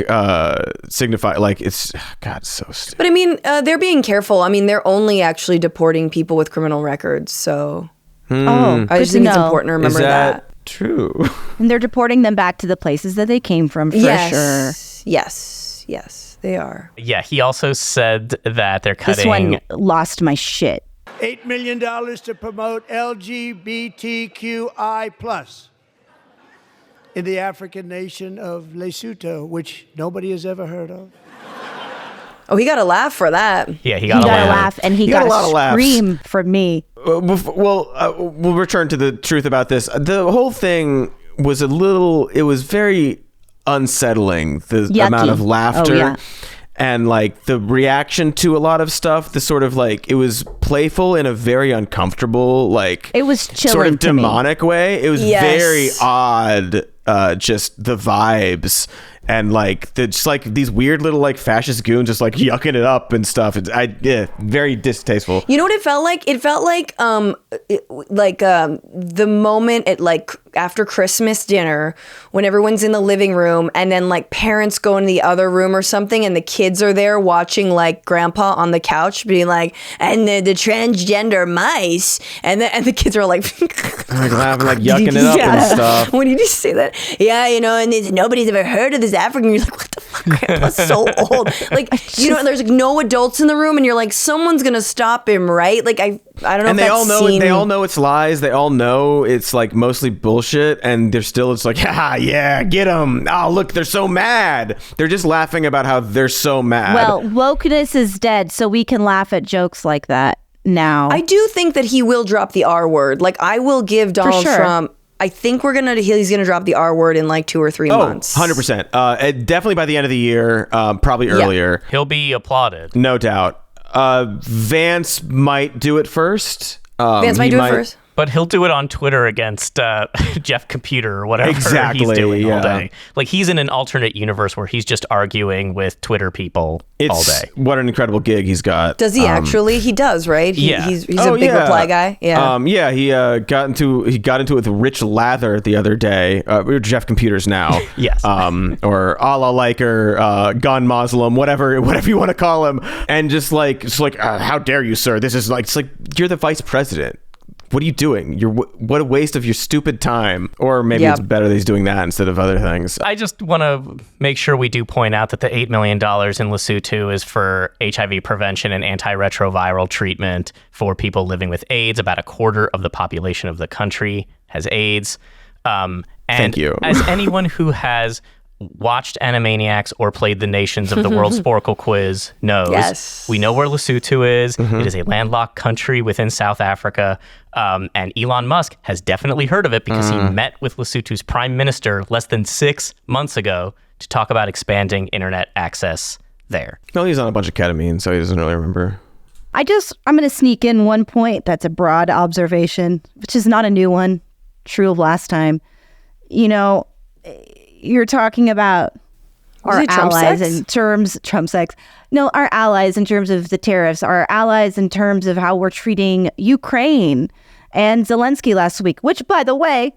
signify, like, it's, God, it's so stupid. But I mean, they're being careful. I mean, they're only actually deporting people with criminal records. So Oh, I good just to think it's know. important to Is remember that. true? And they're deporting them back to the places that they came from, for sure. Yes, they are. Yeah, he also said that they're This cutting. one lost my shit. $8 million to promote LGBTQI+ in the African nation of Lesotho, which nobody has ever heard of. Oh, he got a laugh for that. Yeah, he He got, got a a laugh. laugh, and he got got a lot of a laughs. scream from me. We'll return to the truth about this. The whole thing was it was very unsettling, the Yucky. amount of laughter. Oh, yeah. And like the reaction to a lot of stuff, the sort of like, it was playful in a very uncomfortable, like, It was sort chilling of to me. demonic way. It was Yes. very odd, just the vibes. And like just like these weird little like fascist goons just like yucking it up and stuff. It's very distasteful. You know what it felt like? It felt like the moment at like after Christmas dinner when everyone's in the living room and then like parents go into the other room or something and the kids are there watching like grandpa on the couch being like, and the transgender mice, and the kids are like Like laughing, like yucking it up and stuff. When you just say that, yeah, you know, and nobody's ever heard of this African. You're like, what the fuck? Grandpa's so old. Like, you know, there's like no adults in the room, and you're like, someone's gonna stop him, right? Like, I don't know. And if they that all know scene... they all know it's lies. They all know it's like mostly bullshit, and they're still it's like, ha, yeah, get them. Oh, look, they're so mad. They're just laughing about how they're so mad. Well, wokeness is dead, so we can laugh at jokes like that now. I do think that he will drop the R word. Like, I will give Donald sure. Trump. I think he's gonna drop the R word in like 2 or 3 months. 100%. Definitely by the end of the year, probably earlier. He'll be applauded. No doubt. Vance might do it first. Vance might he do it first. But he'll do it on Twitter against Jeff Computer or whatever Exactly, he's doing all yeah. day. Like, he's in an alternate universe where he's just arguing with Twitter people all day. What an incredible gig he's got. Does he actually? He does, right? Yeah. He's a big reply guy. Yeah. He got into it with Rich Lather the other day. We're Jeff Computers now. Yes. Or Allah Liker, Gun Muslim, whatever you want to call him, and just like how dare you, sir? This is like, it's like, you're the vice president. What are you doing? What a waste of your stupid time. Or maybe it's better that he's doing that instead of other things. I just want to make sure we do point out that the $8 million in Lesotho is for HIV prevention and antiretroviral treatment for people living with AIDS. About a quarter of the population of the country has AIDS. And Thank you. As anyone who has watched Animaniacs or played the Nations of the World Sporkle Quiz knows, yes. We know where Lesotho is. It is a landlocked country within South Africa. And Elon Musk has definitely heard of it because he met with Lesotho's prime minister less than 6 months ago to talk about expanding internet access there. No, he's on a bunch of ketamine, so he doesn't really remember. I'm going to sneak in one point that's a broad observation, which is not a new one, true of last time. You know, you're talking about our allies in terms Trump sex. No, our allies in terms of the tariffs, our allies in terms of how we're treating Ukraine and Zelensky last week, which, by the way,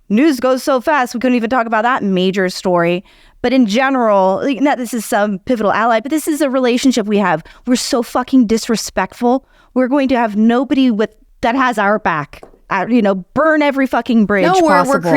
news goes so fast, we couldn't even talk about that major story. But in general, not this is some pivotal ally, but this is a relationship we have. We're so fucking disrespectful. We're going to have nobody that has our back. Burn every fucking bridge possible.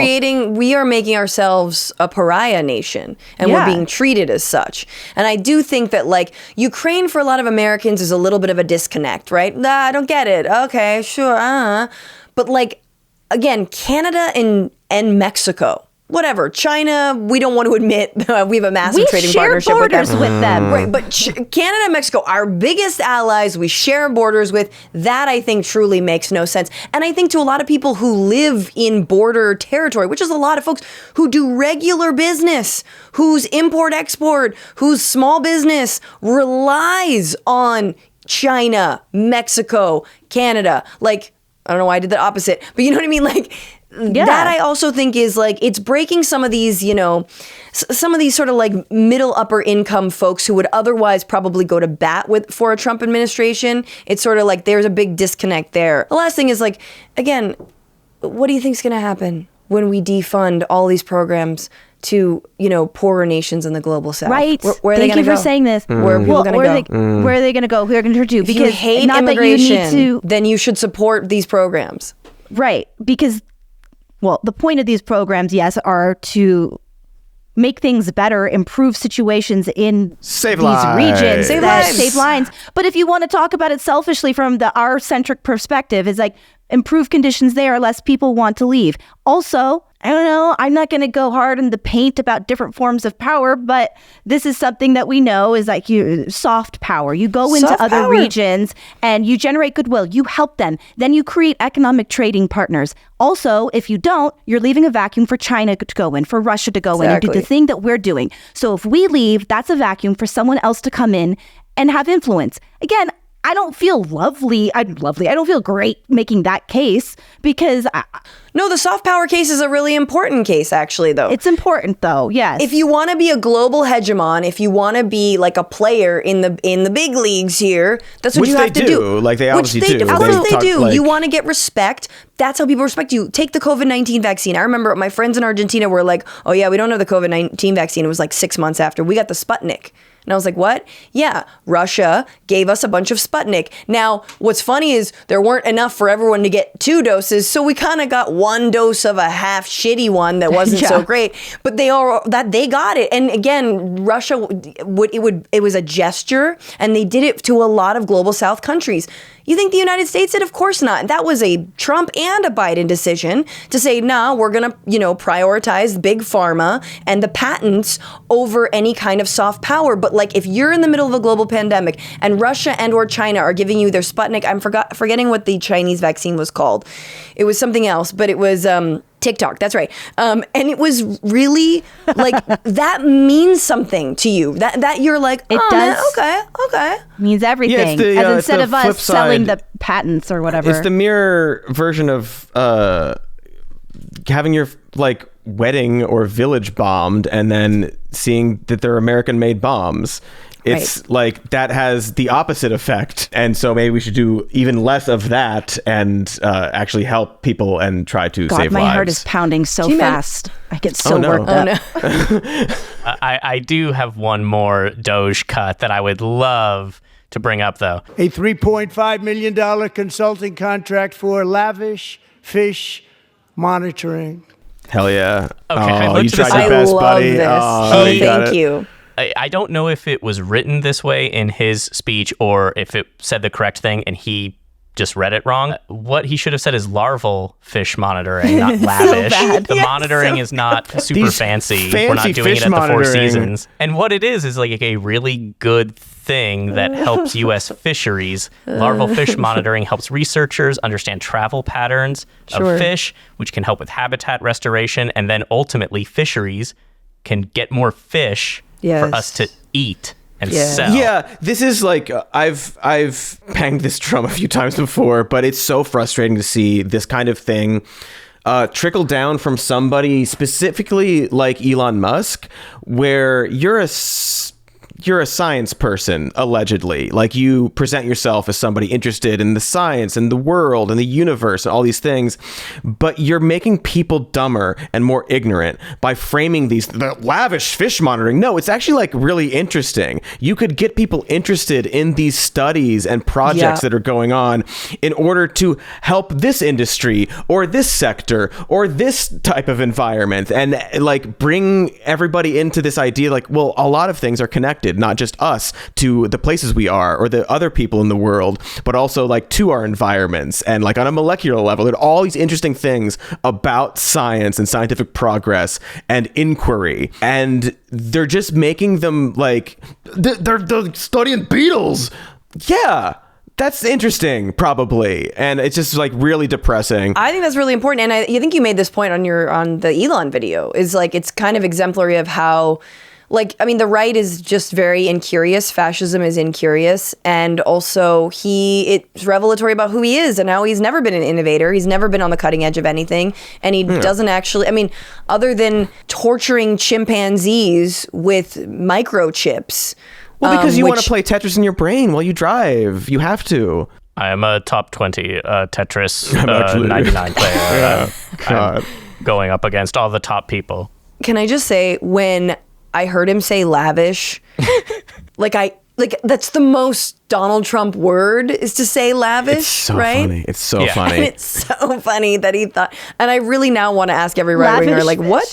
We are making ourselves a pariah nation, and we're being treated as such. And I do think that, like, Ukraine for a lot of Americans is a little bit of a disconnect, right? Nah, I don't get it. Okay, sure. But, like, again, Canada and Mexico, whatever. China, we don't want to admit we have a massive trading partnership with them. We share borders with them. Right, but Canada and Mexico, our biggest allies, we share borders with. That, I think, truly makes no sense. And I think to a lot of people who live in border territory, which is a lot of folks who do regular business, whose import-export, whose small business relies on China, Mexico, Canada. Like, I don't know why I did the opposite, but you know what I mean? Like, that I also think is like, it's breaking some of these, some of these sort of like middle upper income folks who would otherwise probably go to bat for a Trump administration. It's sort of like there's a big disconnect there. The last thing is, like, again, what do you think is going to happen when we defund all these programs to, poorer nations in the global south? Right. Where are they going to go? Thank you for saying this. Where are people going to go? Where are they going to go? Who are they going to turn to? Because if you hate immigration, then you should support these programs. Right. Because, the point of these programs, yes, are to make things better, improve situations in these regions, save lives. But if you want to talk about it selfishly from the our-centric perspective, it's like improve conditions there, less people want to leave. Also, I don't know, I'm not going to go hard in the paint about different forms of power, but this is something that we know is like soft power. You go into other regions and you generate goodwill. You help them. Then you create economic trading partners. Also, if you don't, you're leaving a vacuum for China to go in, for Russia to go in and do the thing that we're doing. So if we leave, that's a vacuum for someone else to come in and have influence. Again, I don't feel lovely. I don't feel great making that case because... No, the soft power case is a really important case, actually, though. It's important, though, yes. If you want to be a global hegemon, if you want to be like a player in the big leagues here, that's what you have to do. Like, they obviously do. Of course they do. You want to get respect. That's how people respect you. Take the COVID-19 vaccine. I remember my friends in Argentina were like, oh, yeah, we don't have the COVID-19 vaccine. It was like 6 months after. We got the Sputnik. And I was like, what? Yeah, Russia gave us a bunch of Sputnik. Now, what's funny is there weren't enough for everyone to get 2 doses, so we kind of got 1 dose of a half shitty one that wasn't so great. But they got it. And again, Russia it was a gesture, and they did it to a lot of global South countries. You think the United States did? Of course not. That was a Trump and a Biden decision to say, nah, we're going to, prioritize big pharma and the patents over any kind of soft power. But like, if you're in the middle of a global pandemic and Russia and or China are giving you their Sputnik, I'm forgetting what the Chinese vaccine was called. It was something else, but it was TikTok, that's right. And it was really like that means something to you. That you're like, It oh, does. man, okay. Means everything. Yeah, it's the, As it's instead the of us flip selling side. the patents or whatever. It's the mirror version of having your like wedding or village bombed and then seeing that they're American-made bombs. It's like that has the opposite effect. And so maybe we should do even less of that and actually help people and try to God, save my lives. heart is pounding so fast. I get so no. worked up. I do have one more Doge cut that I would love to bring up, though. A $3.5 million consulting contract for lavish fish monitoring. Hell yeah. Okay, I Oh, looked you at tried this- your I best, love buddy. this. Oh, you got Thank it. you. I don't know if it was written this way in his speech or if it said the correct thing and he just read it wrong. What he should have said is larval fish monitoring, not lavish. The monitoring is not super These fancy. We're not fancy doing it fish at the Four monitoring. Seasons. And what it is like a really good thing that helps U.S. fisheries. Larval fish monitoring helps researchers understand travel patterns of fish, which can help with habitat restoration. And then ultimately fisheries can get more fish for us to eat and sell. Yeah, this is like I've banged this drum a few times before, but it's so frustrating to see this kind of thing trickle down from somebody specifically like Elon Musk, where you're a science person, allegedly. Like, you present yourself as somebody interested in the science and the world and the universe and all these things, but you're making people dumber and more ignorant by framing the lavish fish monitoring. No, it's actually like really interesting. You could get people interested in these studies and projects that are going on in order to help this industry or this sector or this type of environment, and like bring everybody into this idea like, well, a lot of things are connected, not just us to the places we are or the other people in the world, but also like to our environments. And like on a molecular level, there are all these interesting things about science and scientific progress and inquiry, and they're just making them like they're studying beetles. Yeah, that's interesting, probably, and it's just like really depressing. I think that's really important, and I think you made this point on the Elon video. Is like it's kind of exemplary of how, like, I mean, the right is just very incurious. Fascism is incurious, and also it's revelatory about who he is and how he's never been an innovator. He's never been on the cutting edge of anything, and he doesn't actually. I mean, other than torturing chimpanzees with microchips. Well, because you want to play Tetris in your brain while you drive. You have to. I am a top 20 Tetris actually- 99 player. God. I'm going up against all the top people. Can I just say, when I heard him say lavish, like that's the most Donald Trump word, is to say lavish, It's so right? funny. It's so funny. And it's so funny that he thought, and I really now want to ask every right winger, like, what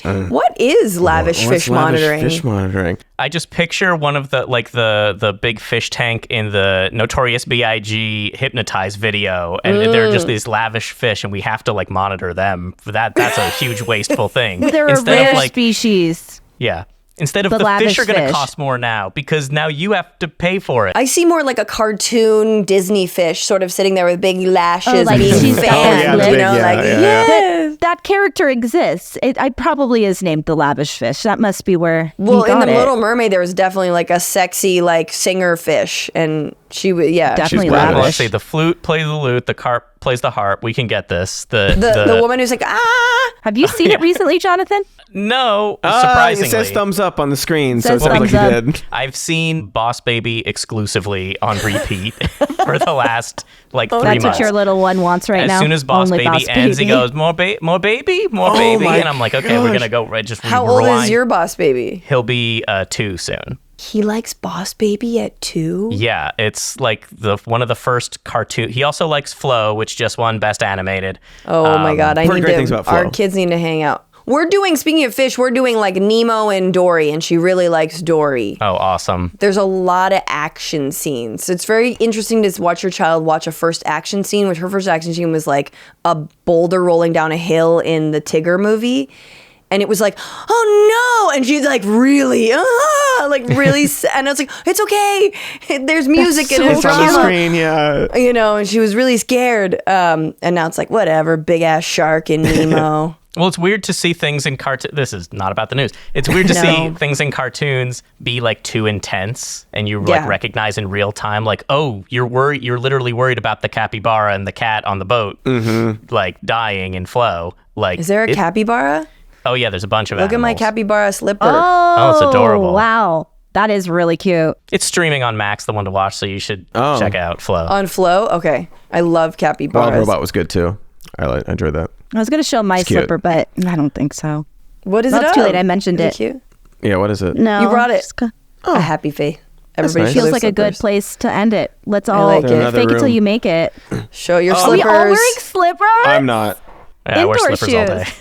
is lavish What's fish lavish monitoring? Fish monitoring. I just picture one of the big fish tank in the Notorious B.I.G. Hypnotize video, and they're just these lavish fish, and we have to like monitor them. That's a huge wasteful thing. They're a rare species. Yeah. Instead of The the fish lavish are going to fish. cost more now because now you have to pay for it. I see more like a cartoon Disney fish, sort of sitting there with big lashes, like being she's fanned, the you big- know, yeah, like yeah, yes. That character exists. It probably is named the lavish fish. That must be where Well, he in got the it. Little Mermaid, there was definitely like a sexy like singer fish, and she would Definitely She's lavish. Let's say the flute plays the lute, the carp plays the harp. We can get this. The woman who's like, ah. Have you seen it recently, Jonathan? No, surprisingly. It says thumbs up on the screen, so Says it sounds like thumbs you up. did. I've seen Boss Baby exclusively on repeat for the last like 3 That's months. what your little one wants right as now. soon as Boss Only Baby Boss ends, he Baby. goes, more baby, and I'm like, okay, we're gonna go right. Just How old rewind. is your boss baby? He'll be 2 soon. He likes Boss Baby at 2? Yeah, it's like one of the first cartoon. He also likes Flo, which just won Best Animated. Oh my God, I heard need great things about Flo. our kids need to hang out. Speaking of fish, we're doing like Nemo and Dory, and she really likes Dory. Oh, awesome. There's a lot of action scenes. So it's very interesting to watch your child watch a first action scene, which her first action scene was like a boulder rolling down a hill in the Tigger movie. And it was like, oh no! And she's like, really? Really? And I was like, it's okay. There's music and it's It's on the drama. screen, yeah. You know, and she was really scared. And now it's like, whatever, big ass shark in Nemo. Well, it's weird to see things in cartoon. This is not about the news. It's weird to see things in cartoons be like too intense, and you like recognize in real time, like, oh, you're worried. You're literally worried about the capybara and the cat on the boat, like dying in flow. Like, is there a capybara? Oh yeah, there's a bunch of Look animals. at my capybara slipper. Oh, it's adorable. Wow. That is really cute. It's streaming on Max, the one to watch, so you should check out Flow. On Flow? Okay. I love capybaras. Wild Robot was good too. I enjoyed that. I was going to show my slipper, but I don't think so. What is well, it? It's too late. I mentioned is it. Cute? Yeah, what is it? No. You brought it. A happy face. Everybody nice. Feels like a good place to end it. Let's all like it. fake it till you make it. Show your Are we slippers. all wearing slippers? I'm not. Yeah, I wear Indoor slippers all day. shoes.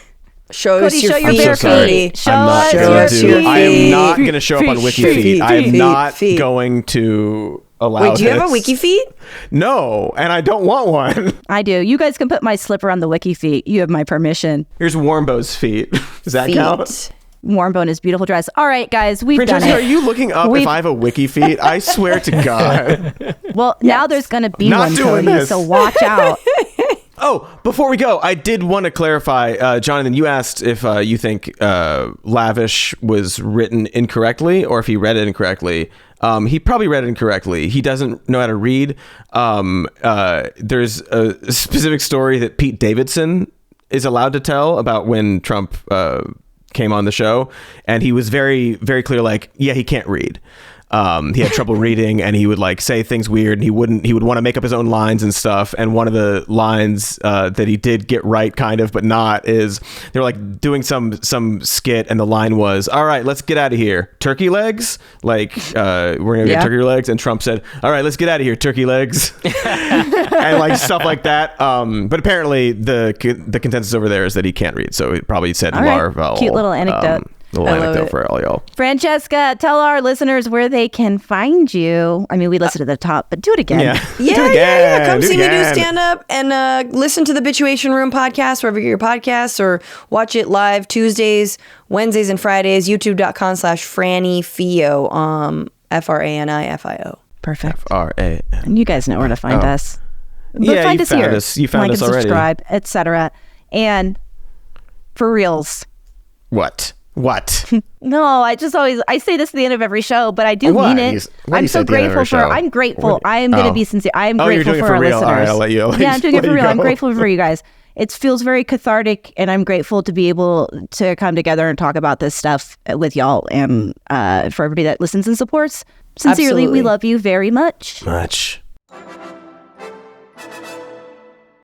Show Cody, us your show your feet. bare sorry. feet. Show I'm not us going your to. feet. I am not going to show up on Wiki feet, Feet. I am feet, not feet. going to allow Wait, do you have a this. wiki feet? No, and I don't want one. I do. You guys can put my slipper on the wiki feet. You have my permission. Here's Warmbo's feet. Does that count? Warmbone is beautiful dress. All right, guys, we've Francesca, done are it. you looking up if I have a wiki feet? I swear to God. Well, now there's going to be Not one, doing Cody, this. so watch out. Oh, before we go, I did want to clarify, Jonathan, you asked if you think lavish was written incorrectly or if he read it incorrectly. He probably read it incorrectly. He doesn't know how to read. There's a specific story that Pete Davidson is allowed to tell about when Trump came on the show, and he was very, very clear, like, yeah, he can't read. He had trouble reading, and he would like say things weird, and he would want to make up his own lines and stuff. And one of the lines that he did get right, kind of, but not, is they were like doing some skit, and the line was, "All right, let's get out of here, turkey legs." Like we're gonna get turkey legs, and Trump said, "All right, let's get out of here, turkey legs," and like stuff like that. But apparently the consensus over there is that he can't read, so he probably said larval. Cute little anecdote. Little anecdote for all y'all. Francesca, tell our listeners where they can find you. I mean, we listed at the top, but do it again. Yeah. Come see me do stand up and listen to the Bituation Room podcast wherever you get your podcasts, or watch it live Tuesdays, Wednesdays, and Fridays. YouTube.com/FrannyFio. FRANIFIO. Perfect. FRA. And you guys know where to find us. But Yeah, find you us found here. us. You found like us and already. subscribe, etc. And for reals. What? No, I say this at the end of every show, but I do What? mean it. What do I'm you say so at the end of grateful every show? I'm grateful. I am going to be sincere. I am you're grateful doing it for for our real. listeners. All right, I'll let you. Yeah, I'm doing it for real. I'm go. grateful for you guys. It feels very cathartic, and I'm grateful to be able to come together and talk about this stuff with y'all, and for everybody that listens and supports. Sincerely, Absolutely. we love you very much. Much.